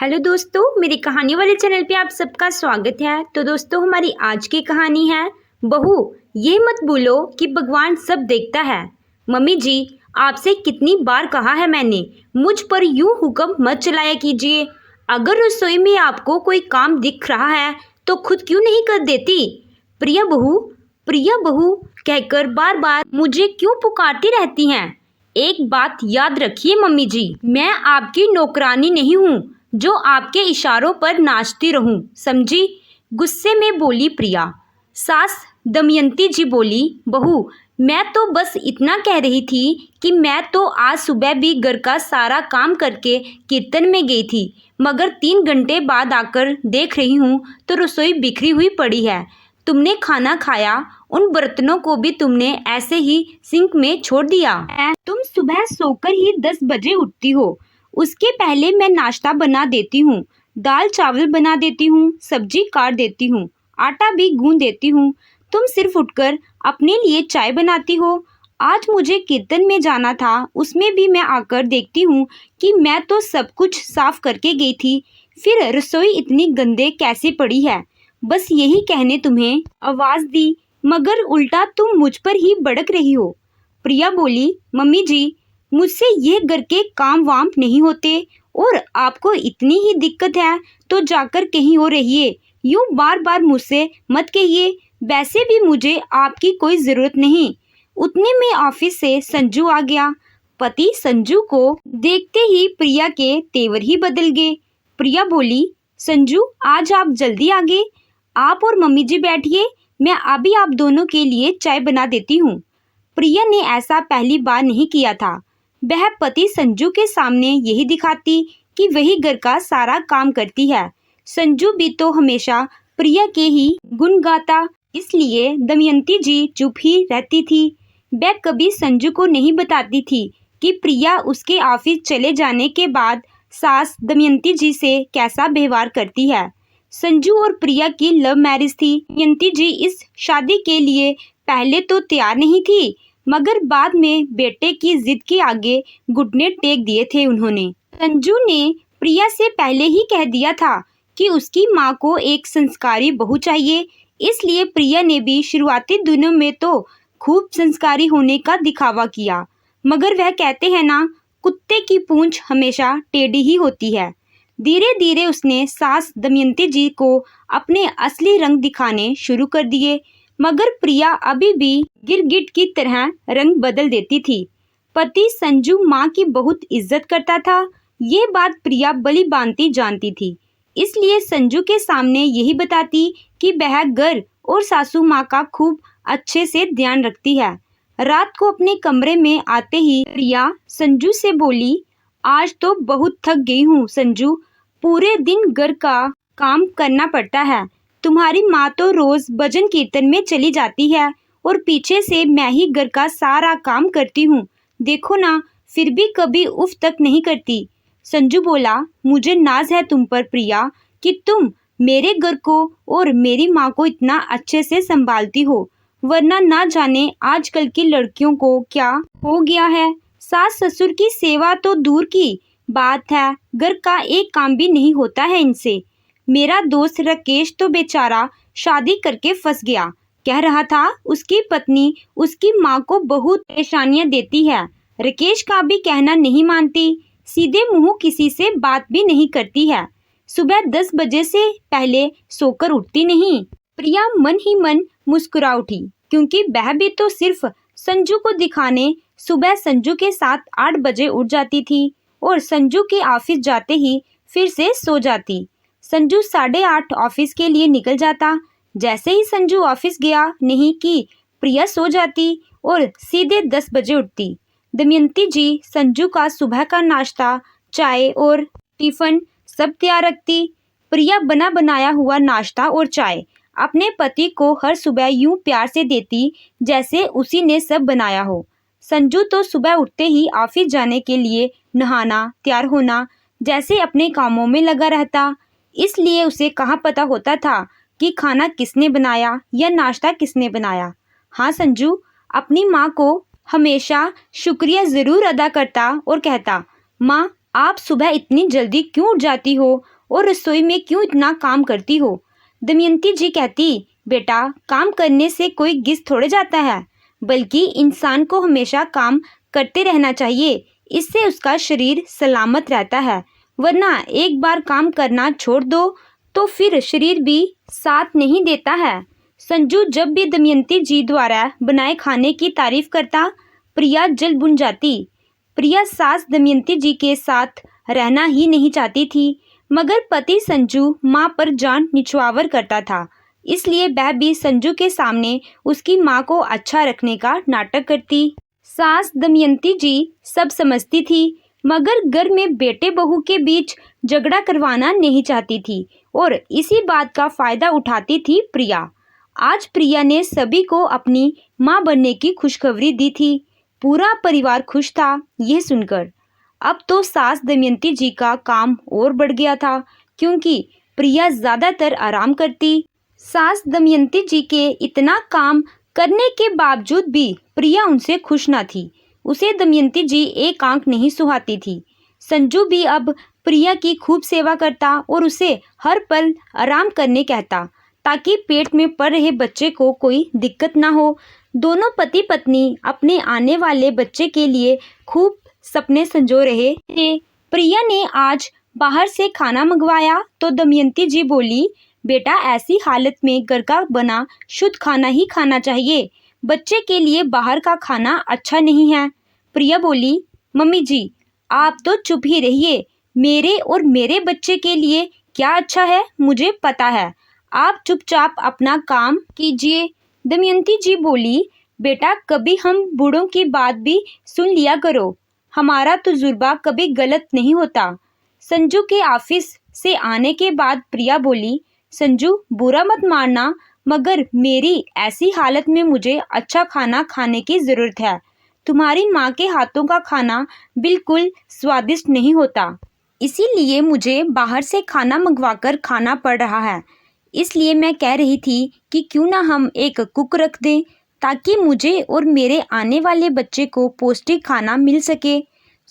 Hello दोस्तों, मेरी कहानी वाले चैनल पे आप सबका स्वागत है। तो दोस्तों, हमारी आज की कहानी है बहू ये मत भूलो कि भगवान सब देखता है। मम्मी जी, आपसे कितनी बार कहा है मैंने, मुझ पर यूं हुक्म मत चलाया कीजिए। अगर रसोई में आपको कोई काम दिख रहा है तो खुद क्यों नहीं कर देती? प्रिया बहू, प्रिया बहू कहकर बार बार मुझे क्यों पुकारती रहती हैं? एक बात याद रखिए मम्मी जी, मैं आपकी नौकरानी नहीं हूँ जो आपके इशारों पर नाचती रहूं, समझी? गुस्से में बोली प्रिया। सास दमयंती जी बोली, बहू मैं तो बस इतना कह रही थी कि मैं तो आज सुबह भी घर का सारा काम करके कीर्तन में गई थी, मगर 3 घंटे बाद आकर देख रही हूँ तो रसोई बिखरी हुई पड़ी है। तुमने खाना खाया, उन बर्तनों को भी तुमने ऐसे ही सिंक में छोड़ दिया है। तुम सुबह सोकर ही 10 बजे उठती हो, उसके पहले मैं नाश्ता बना देती हूँ, दाल चावल बना देती हूँ, सब्जी काट देती हूँ, आटा भी गूंद देती हूँ। तुम सिर्फ उठकर अपने लिए चाय बनाती हो। आज मुझे कीर्तन में जाना था, उसमें भी मैं आकर देखती हूँ कि मैं तो सब कुछ साफ करके गई थी, फिर रसोई इतनी गंदे कैसे पड़ी है। बस यही कहने तुम्हें आवाज़ दी, मगर उल्टा तुम मुझ पर ही भड़क रही हो। प्रिया बोली, मम्मी जी मुझसे ये घर के काम वाम नहीं होते, और आपको इतनी ही दिक्कत है तो जाकर कहीं और रहिए, यूं बार बार मुझसे मत कहिए। वैसे भी मुझे आपकी कोई ज़रूरत नहीं। उतने में ऑफिस से संजू आ गया। पति संजू को देखते ही प्रिया के तेवर ही बदल गए। प्रिया बोली, संजू आज आप जल्दी आ गए। आप और मम्मी जी बैठिए, मैं अभी आप दोनों के लिए चाय बना देती हूँ। प्रिया ने ऐसा पहली बार नहीं किया था। वह पति संजू के सामने यही दिखाती कि वही घर का सारा काम करती है। संजू भी तो हमेशा प्रिया के ही गुण गाता, इसलिए दमयंती जी चुप ही रहती थी। वह कभी संजू को नहीं बताती थी कि प्रिया उसके ऑफिस चले जाने के बाद सास दमयंती जी से कैसा व्यवहार करती है। संजू और प्रिया की लव मैरिज थी। दमयंती जी इस शादी के लिए पहले तो तैयार नहीं थी, मगर बाद में बेटे की जिद के आगे घुटने टेक दिए थे उन्होंने। संजू ने प्रिया से पहले ही कह दिया था कि उसकी माँ को एक संस्कारी बहू चाहिए, इसलिए प्रिया ने भी शुरुआती दिनों में तो खूब संस्कारी होने का दिखावा किया, मगर वह कहते हैं ना, कुत्ते की पूंछ हमेशा टेढ़ी ही होती है। धीरे धीरे उसने सास दमयंती जी को अपने असली रंग दिखाने शुरू कर दिए, मगर प्रिया अभी भी गिरगिट की तरह रंग बदल देती थी। पति संजू माँ की बहुत इज्जत करता था, ये बात प्रिया भली भांति जानती थी, इसलिए संजू के सामने यही बताती कि वह घर और सासू माँ का खूब अच्छे से ध्यान रखती है। रात को अपने कमरे में आते ही प्रिया संजू से बोली, आज तो बहुत थक गई हूँ संजू, पूरे दिन घर का काम करना पड़ता है। तुम्हारी माँ तो रोज भजन कीर्तन में चली जाती है और पीछे से मैं ही घर का सारा काम करती हूँ, देखो ना, फिर भी कभी उफ तक नहीं करती। संजू बोला, मुझे नाज है तुम पर प्रिया कि तुम मेरे घर को और मेरी माँ को इतना अच्छे से संभालती हो, वरना ना जाने आजकल की लड़कियों को क्या हो गया है। सास ससुर की सेवा तो दूर की बात है, घर का एक काम भी नहीं होता है इनसे। मेरा दोस्त राकेश तो बेचारा शादी करके फंस गया, कह रहा था उसकी पत्नी उसकी माँ को बहुत परेशानियां देती है। राकेश का भी कहना नहीं मानती, सीधे मुंह किसी से बात भी नहीं करती है, सुबह 10 बजे से पहले सोकर उठती नहीं। प्रिया मन ही मन मुस्कुरा उठी, क्योंकि वह भी तो सिर्फ संजू को दिखाने सुबह संजू के साथ 8 बजे उठ जाती थी और संजू के ऑफिस जाते ही फिर से सो जाती। संजू 8:30 ऑफिस के लिए निकल जाता। जैसे ही संजू ऑफिस गया नहीं कि प्रिया सो जाती और सीधे 10 बजे उठती। दमयंती जी संजू का सुबह का नाश्ता, चाय और टिफिन सब तैयार रखती। प्रिया बना बनाया हुआ नाश्ता और चाय अपने पति को हर सुबह यूं प्यार से देती जैसे उसी ने सब बनाया हो। संजू तो सुबह उठते ही ऑफिस जाने के लिए नहाना, तैयार होना जैसे अपने कामों में लगा रहता, इसलिए उसे कहाँ पता होता था कि खाना किसने बनाया या नाश्ता किसने बनाया। हाँ, संजू अपनी माँ को हमेशा शुक्रिया ज़रूर अदा करता और कहता, माँ आप सुबह इतनी जल्दी क्यों उठ जाती हो और रसोई में क्यों इतना काम करती हो? दमयंती जी कहती, बेटा, काम करने से कोई गिस थोड़े जाता है, बल्कि इंसान को हमेशा काम करते रहना चाहिए। इससे उसका शरीर सलामत रहता है, वरना एक बार काम करना छोड़ दो तो फिर शरीर भी साथ नहीं देता है। संजू जब भी दमयंती जी द्वारा बनाए खाने की तारीफ करता, प्रिया जल बुन जाती। प्रिया सास दमयंती जी के साथ रहना ही नहीं चाहती थी, मगर पति संजू माँ पर जान निछावर करता था, इसलिए वह भी संजू के सामने उसकी माँ को अच्छा रखने का नाटक करती। सास दमयंती जी सब समझती थी, मगर घर में बेटे बहू के बीच झगड़ा करवाना नहीं चाहती थी और इसी बात का फायदा उठाती थी प्रिया। आज प्रिया ने सभी को अपनी माँ बनने की खुशखबरी दी थी। पूरा परिवार खुश था यह सुनकर। अब तो सास दमयंती जी का काम और बढ़ गया था, क्योंकि प्रिया ज़्यादातर आराम करती। सास दमयंती जी के इतना काम करने के बावजूद भी प्रिया उनसे खुश न थी। उसे दमयंती जी एक आंख नहीं सुहाती थी। संजू भी अब प्रिया की खूब सेवा करता और उसे हर पल आराम करने कहता, ताकि पेट में पल रहे बच्चे को कोई दिक्कत ना हो। दोनों पति पत्नी अपने आने वाले बच्चे के लिए खूब सपने संजो रहे थे। प्रिया ने आज बाहर से खाना मंगवाया तो दमयंती जी बोली, बेटा, ऐसी हालत में घर का बना शुद्ध खाना ही खाना चाहिए, बच्चे के लिए बाहर का खाना अच्छा नहीं है। प्रिया बोली, मम्मी जी, आप तो चुप ही रहिए, मेरे और मेरे बच्चे के लिए क्या अच्छा है मुझे पता है, आप चुपचाप अपना काम कीजिए। दमयंती जी बोली, बेटा, कभी हम बूढ़ों की बात भी सुन लिया करो, हमारा तजुर्बा कभी गलत नहीं होता। संजू के ऑफिस से आने के बाद प्रिया बोली, संजू, बुरा मत मानना, मगर मेरी ऐसी हालत में मुझे अच्छा खाना खाने की ज़रूरत है। तुम्हारी माँ के हाथों का खाना बिल्कुल स्वादिष्ट नहीं होता, इसीलिए मुझे बाहर से खाना मंगवाकर खाना पड़ रहा है। इसलिए मैं कह रही थी कि क्यों ना हम एक कुक रख दें, ताकि मुझे और मेरे आने वाले बच्चे को पौष्टिक खाना मिल सके।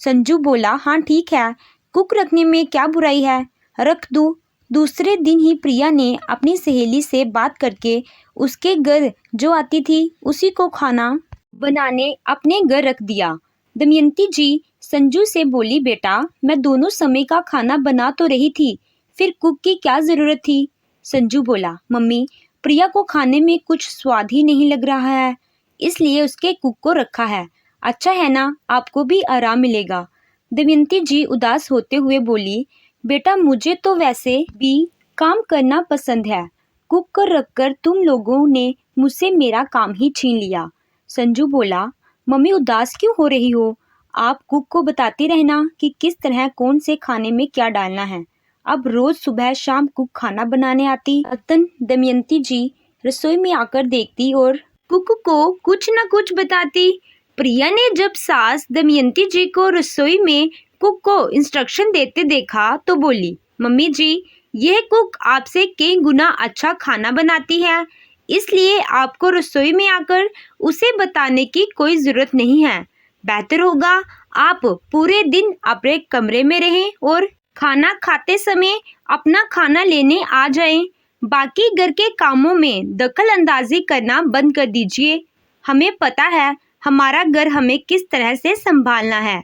संजू बोला, हाँ ठीक है, कुक रखने में क्या बुराई है, रख दूँ। दूसरे दिन ही प्रिया ने अपनी सहेली से बात करके उसके घर जो आती थी उसी को खाना बनाने अपने घर रख दिया। दमयंती जी संजू से बोली, बेटा, मैं दोनों समय का खाना बना तो रही थी, फिर कुक की क्या ज़रूरत थी? संजू बोला, मम्मी, प्रिया को खाने में कुछ स्वाद ही नहीं लग रहा है, इसलिए उसके कुक को रखा है। अच्छा है ना, आपको भी आराम मिलेगा। दमयंती जी उदास होते हुए बोली, बेटा, मुझे तो वैसे भी काम करना पसंद है, कुक को रखकर तुम लोगों ने मुझसे मेरा काम ही छीन लिया। संजू बोला, मम्मी, उदास क्यों हो रही हो? आप कुक को बताती रहना कि किस तरह कौन से खाने में क्या डालना है। अब रोज सुबह शाम कुक खाना बनाने आती। अतन दमयंती जी रसोई में आकर देखती और कुक को कुछ न कुछ बताती। प्रिया ने जब सास दमयंती जी को रसोई में कुक को इंस्ट्रक्शन देते देखा तो बोली, मम्मी जी, यह कुक आपसे कई गुना अच्छा खाना बनाती है, इसलिए आपको रसोई में आकर उसे बताने की कोई ज़रूरत नहीं है। बेहतर होगा आप पूरे दिन अपने कमरे में रहें और खाना खाते समय अपना खाना लेने आ जाएं। बाकी घर के कामों में दखल अंदाजी करना बंद कर दीजिए। हमें पता है हमारा घर हमें किस तरह से संभालना है।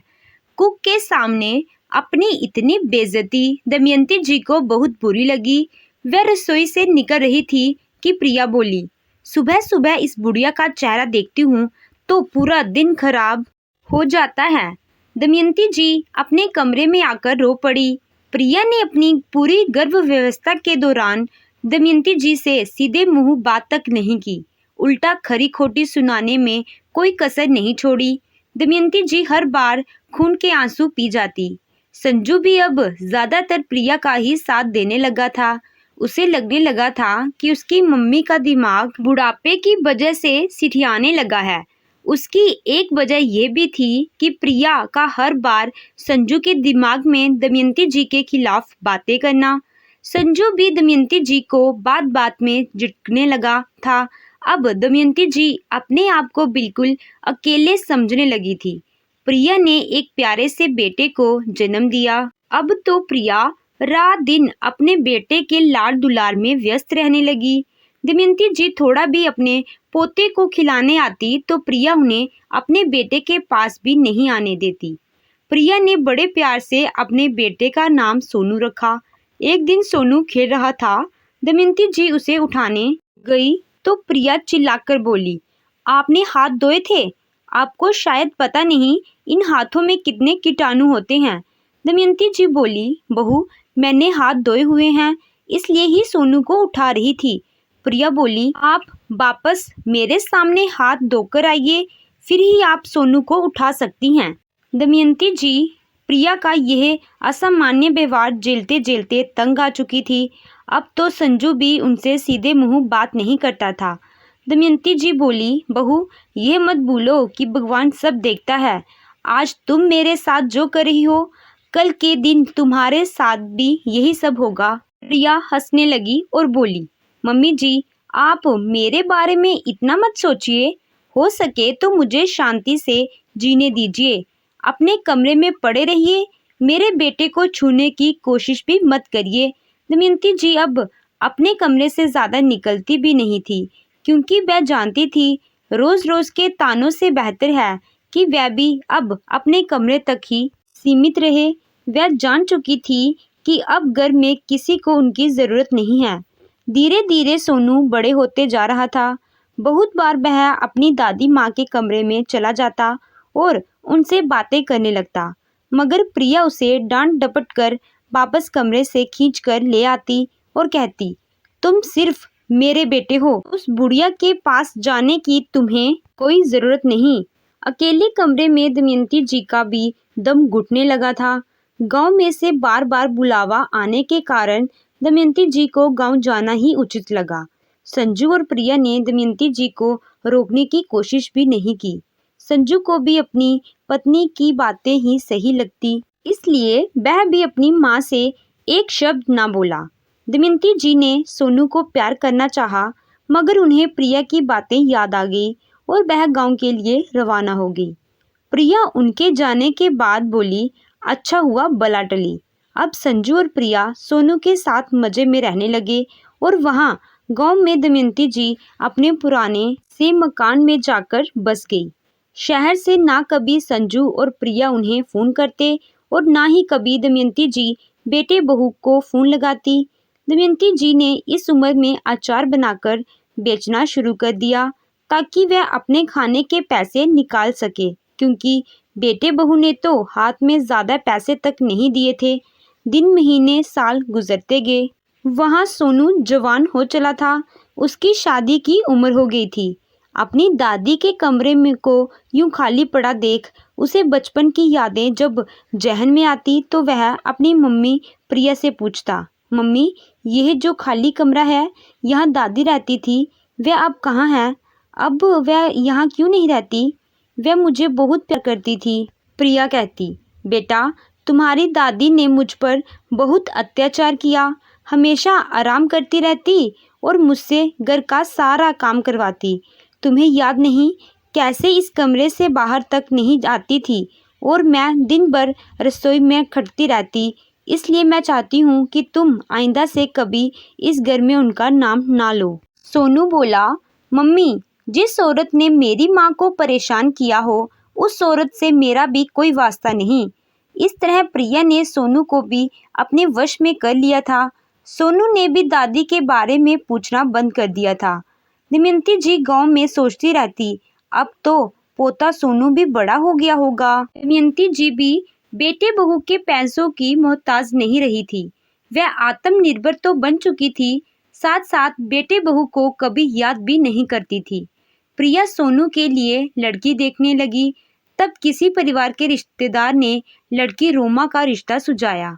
कुक के सामने अपनी इतनी बेइज्जती दमयंती जी को बहुत बुरी लगी। वह रसोई से निकल रही थी कि प्रिया बोली, सुबह सुबह इस बुढ़िया का चेहरा देखती हूँ तो पूरा दिन खराब हो जाता है। दमयंती जी अपने कमरे में आकर रो पड़ी। प्रिया ने अपनी पूरी गर्भ व्यवस्था के दौरान दमयंती जी से सीधे मुंह बात तक नहीं की, उल्टा खरी खोटी सुनाने में कोई कसर नहीं छोड़ी। दमयंती जी हर बार खून के आंसू पी जाती। संजू भी अब ज़्यादातर प्रिया का ही साथ देने लगा था। उसे लगने लगा था कि उसकी मम्मी का दिमाग बुढ़ापे की वजह से सिठियाने लगा है। उसकी एक वजह यह भी थी कि प्रिया का हर बार संजू के दिमाग में दमयंती जी के खिलाफ बातें करना। संजू भी दमयंती जी को बात बात में झिड़कने लगा था। अब दमयंती जी अपने आप को बिल्कुल अकेले समझने लगी थी। प्रिया ने एक प्यारे से बेटे को जन्म दिया। अब तो प्रिया रात दिन अपने बेटे के लाड दुलार में व्यस्त रहने लगी। दमयंती जी थोड़ा भी अपने पोते को खिलाने आती तो प्रिया उन्हें अपने बेटे के पास भी नहीं आने देती। प्रिया ने बड़े प्यार से अपने बेटे का नाम सोनू रखा। एक दिन सोनू खेल रहा था, दमयंती जी उसे उठाने गई तो प्रिया चिल्लाकर बोली, आपने हाथ धोए थे? आपको शायद पता नहीं इन हाथों में कितने कीटाणु होते हैं। दमयंती जी बोली, बहू मैंने हाथ धोए हुए हैं, इसलिए ही सोनू को उठा रही थी। प्रिया बोली, आप वापस मेरे सामने हाथ धोकर आइए, फिर ही आप सोनू को उठा सकती हैं। दमयंती जी प्रिया का यह असामान्य व्यवहार झेलते झेलते तंग आ चुकी थी। अब तो संजू भी उनसे सीधे मुंह बात नहीं करता था। दमयंती जी बोली, बहू यह मत भूलो कि भगवान सब देखता है। आज तुम मेरे साथ जो कर रही हो, कल के दिन तुम्हारे साथ भी यही सब होगा। प्रिया हंसने लगी और बोली, मम्मी जी आप मेरे बारे में इतना मत सोचिए, हो सके तो मुझे शांति से जीने दीजिए। अपने कमरे में पड़े रहिए, मेरे बेटे को छूने की कोशिश भी मत करिए। दमयंती जी अब अपने कमरे से ज़्यादा निकलती भी नहीं थी, क्योंकि वह जानती थी रोज़ रोज़ के तानों से बेहतर है कि वह भी अब अपने कमरे तक ही सीमित रहे। वह जान चुकी थी कि अब घर में किसी को उनकी ज़रूरत नहीं है। धीरे धीरे सोनू बड़े होते जा रहा था। बहुत बार वह अपनी दादी माँ के कमरे में चला जाता और उनसे बातें करने लगता, मगर प्रिया उसे डांट डपट कर वापस कमरे से खींच कर ले आती और कहती, तुम सिर्फ मेरे बेटे हो, उस बुढ़िया के पास जाने की तुम्हें कोई ज़रूरत नहीं। अकेले कमरे में दमयंती जी का भी दम घुटने लगा था। गांव में से बार बार बुलावा आने के कारण दमयंती जी को गांव जाना ही उचित लगा। संजू और प्रिया ने दमयंती जी को रोकने की कोशिश भी नहीं की। संजू को भी अपनी पत्नी की बातें ही सही लगती, इसलिए वह भी अपनी माँ से एक शब्द ना बोला। दमयंती जी ने सोनू को प्यार करना चाहा, मगर उन्हें प्रिया की बातें याद आ गई और वह गांव के लिए रवाना हो गई। प्रिया उनके जाने के बाद बोली, अच्छा हुआ बला टली। अब संजू और प्रिया सोनू के साथ मजे में रहने लगे और वहाँ गांव में दमयंती जी अपने पुराने से मकान में जाकर बस गई। शहर से ना कभी संजू और प्रिया उन्हें फ़ोन करते और ना ही कभी दमयंती जी बेटे बहू को फ़ोन लगाती। दमयंती जी ने इस उम्र में अचार बनाकर बेचना शुरू कर दिया ताकि वह अपने खाने के पैसे निकाल सके, क्योंकि बेटे बहू ने तो हाथ में ज़्यादा पैसे तक नहीं दिए थे। दिन महीने साल गुजरते गए। वहाँ सोनू जवान हो चला था, उसकी शादी की उम्र हो गई थी। अपनी दादी के कमरे में को यूं खाली पड़ा देख उसे बचपन की यादें जब जहन में आती तो वह अपनी मम्मी प्रिया से पूछता, मम्मी यह जो खाली कमरा है, यहाँ दादी रहती थी, वह अब कहाँ है? अब वह यहाँ क्यों नहीं रहती? वह मुझे बहुत प्यार करती थी। प्रिया कहती, बेटा तुम्हारी दादी ने मुझ पर बहुत अत्याचार किया, हमेशा आराम करती रहती और मुझसे घर का सारा काम करवाती। तुम्हें याद नहीं कैसे इस कमरे से बाहर तक नहीं आती थी और मैं दिन भर रसोई में खटती रहती। इसलिए मैं चाहती हूँ कि तुम आइंदा से कभी इस घर में उनका नाम ना लो। सोनू बोला, मम्मी जिस औरत ने मेरी माँ को परेशान किया हो उस औरत से मेरा भी कोई वास्ता नहीं। इस तरह प्रिया ने सोनू को भी अपने वश में कर लिया था। सोनू ने भी दादी के बारे में पूछना बंद कर दिया था। दमयंती जी गांव में सोचती रहती, अब तो पोता सोनू भी बड़ा हो गया होगा। दमयंती जी भी बेटे बहू के पैसों की मोहताज नहीं रही थी। वह आत्मनिर्भर तो बन चुकी थी, साथ साथ बेटे बहू को कभी याद भी नहीं करती थी। प्रिया सोनू के लिए लड़की देखने लगी। तब किसी परिवार के रिश्तेदार ने लड़की रोमा का रिश्ता सुझाया।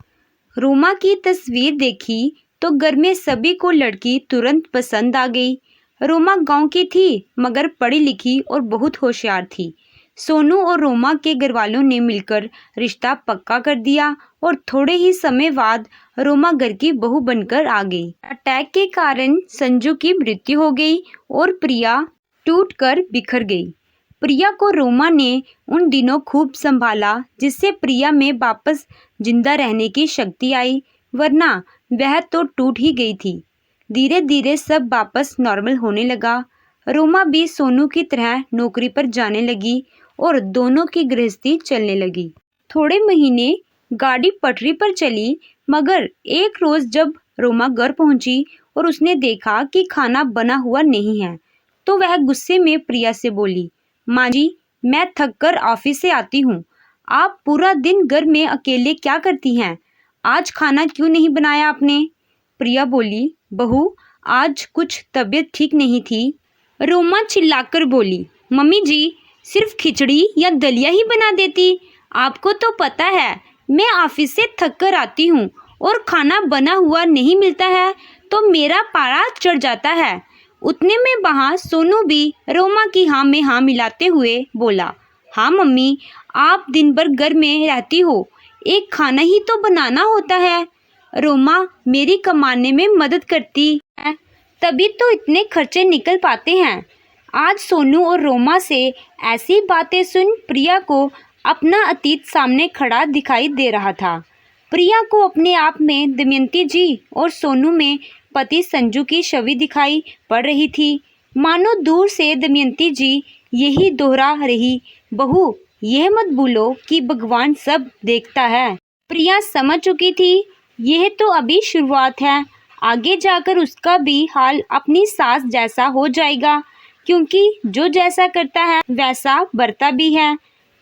रोमा की तस्वीर देखी तो घर में सभी को लड़की तुरंत पसंद आ गई। रोमा गांव की थी, मगर पढ़ी लिखी और बहुत होशियार थी। सोनू और रोमा के घरवालों ने मिलकर रिश्ता पक्का कर दिया और थोड़े ही समय बाद रोमा घर की बहू बनकर आ गई। अटैक के कारण संजू की मृत्यु हो गई और प्रिया टूटकर बिखर गई। प्रिया को रोमा ने उन दिनों खूब संभाला, जिससे प्रिया में वापस जिंदा रहने की शक्ति आई, वरना वह तो टूट ही गई थी। धीरे धीरे सब वापस नॉर्मल होने लगा। रोमा भी सोनू की तरह नौकरी पर जाने लगी और दोनों की गृहस्थी चलने लगी। थोड़े महीने गाड़ी पटरी पर चली, मगर एक रोज जब रोमा घर पहुंची और उसने देखा कि खाना बना हुआ नहीं है, तो वह गुस्से में प्रिया से बोली, माँ जी, मैं थक कर ऑफिस से आती हूँ, आप पूरा दिन घर में अकेले क्या करती हैं? आज खाना क्यों नहीं बनाया आपने? प्रिया बोली, बहू, आज कुछ तबीयत ठीक नहीं थी। रोमा चिल्लाकर बोली, मम्मी जी, सिर्फ खिचड़ी या दलिया ही बना देती। आपको तो पता है मैं ऑफिस से थक कर आती हूँ और खाना बना हुआ नहीं मिलता है तो मेरा पारा चढ़ जाता है। उतने में वहाँ सोनू भी रोमा की हाँ में हाँ मिलाते हुए बोला, हाँ मम्मी, आप दिन भर घर में रहती हो, एक खाना ही तो बनाना होता है। रोमा मेरी कमाने में मदद करती है, तभी तो इतने खर्चे निकल पाते हैं। आज सोनू और रोमा से ऐसी बातें सुन प्रिया को अपना अतीत सामने खड़ा दिखाई दे रहा था। प्रिया को अपने आप में दमयंती जी और सोनू में पति संजू की छवि दिखाई पड़ रही थी। मानो दूर से दमयंती जी यही दोहरा रही, बहू, यह मत भूलो कि भगवान सब देखता है। प्रिया समझ चुकी थी यह तो अभी शुरुआत है, आगे जाकर उसका भी हाल अपनी सास जैसा हो जाएगा, क्योंकि जो जैसा करता है वैसा बरता भी है।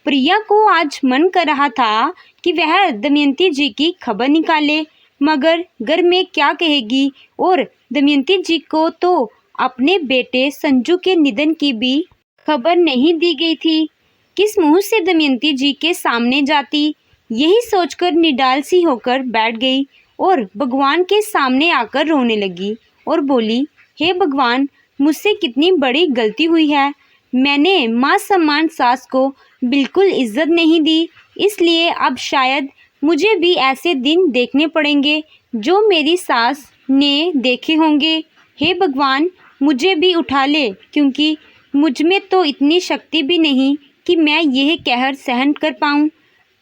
प्रिया को आज मन कर रहा था कि वह दमयंती जी की खबर निकाले, मगर घर में क्या कहेगी, और दमयंती जी को तो अपने बेटे संजू के निधन की भी खबर नहीं दी गई थी। किस मुंह से दमयंती जी के सामने जाती, यही सोचकर निडाल सी होकर बैठ गई और भगवान के सामने आकर रोने लगी और बोली, हे भगवान, मुझसे कितनी बड़ी गलती हुई है। मैंने माँ सम्मान सास को बिल्कुल इज्जत नहीं दी, इसलिए अब शायद मुझे भी ऐसे दिन देखने पड़ेंगे जो मेरी सास ने देखे होंगे। हे भगवान, मुझे भी उठा ले, क्योंकि मुझ में तो इतनी शक्ति भी नहीं कि मैं यह कहर सहन कर पाऊँ।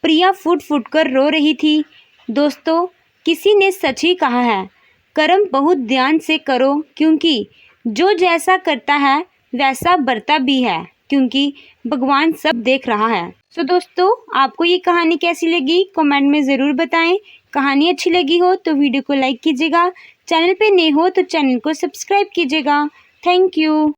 प्रिया फुट फुट कर रो रही थी। दोस्तों, किसी ने सच ही कहा है, कर्म बहुत ध्यान से करो, क्योंकि जो जैसा करता है वैसा बरता भी है, क्योंकि भगवान सब देख रहा है। तो दोस्तों, आपको ये कहानी कैसी लगी कमेंट में ज़रूर बताएं। कहानी अच्छी लगी हो तो वीडियो को लाइक कीजिएगा, चैनल पे नए हो तो चैनल को सब्सक्राइब कीजिएगा। Thank you.